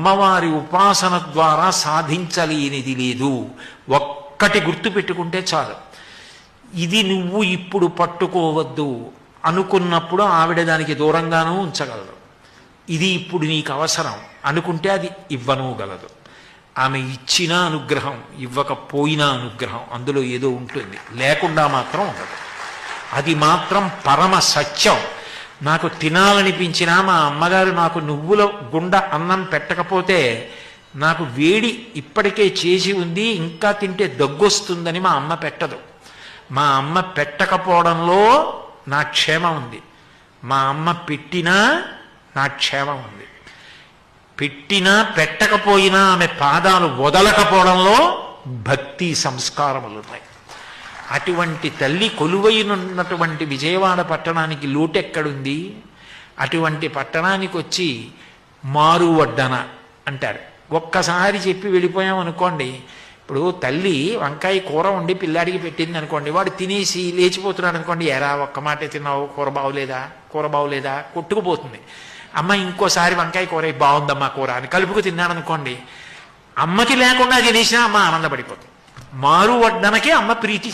అమ్మవారి ఉపాసన ద్వారా సాధించలేనిది లేదు. ఒక్కటి గుర్తు పెట్టుకుంటే చాలు. ఇది నువ్వు ఇప్పుడు పట్టుకోవద్దు అనుకున్నప్పుడు ఆవిడ దానికి దూరంగానూ ఉంచగలదు. ఇది ఇప్పుడు నీకు అవసరం అనుకుంటే అది ఇవ్వనూగలదు. ఆమె ఇచ్చిన అనుగ్రహం, ఇవ్వకపోయినా అనుగ్రహం, అందులో ఏదో ఉంటుంది, లేకుండా మాత్రం ఉండదు. అది మాత్రం పరమ సత్యం. నాకు తినాలనిపించినా మా అమ్మగారు నాకు నువ్వుల గుండ అన్నం పెట్టకపోతే నాకు వేడి ఇప్పటికే చేసి ఉంది, ఇంకా తింటే దగ్గొస్తుందని మా అమ్మ పెట్టదు. మా అమ్మ పెట్టకపోవడంలో నా క్షేమం ఉంది. మా అమ్మ పెట్టినా నా క్షేమం ఉంది. పెట్టినా పెట్టకపోయినా ఆమె పాదాలు వదలకపోవడంలో భక్తి సంస్కారములు ఉన్నాయి. అటువంటి తల్లి కొలువైనటువంటి విజయవాడ పట్టణానికి లోటెక్కడుంది? అటువంటి పట్టణానికి వచ్చి మారువడ్డన అంటారు. ఒక్కసారి చెప్పి వెళ్ళిపోయాం అనుకోండి. ఇప్పుడు తల్లి వంకాయ కూర వండి పిల్లాడికి పెట్టింది అనుకోండి, వాడు తినేసి లేచిపోతున్నాడు అనుకోండి, ఎరా ఒక్క మాటే తిన్నావు, కూర బాగులేదా కొట్టుకుపోతుంది. అమ్మ ఇంకోసారి వంకాయ కూర బాగుందమ్మా కూర అని కలుపుకు తిన్నాడు అనుకోండి, అమ్మకి లేకుండా తినేసినా అమ్మ ఆనందపడిపోతుంది. మారువడ్డనకి అమ్మ ప్రీతి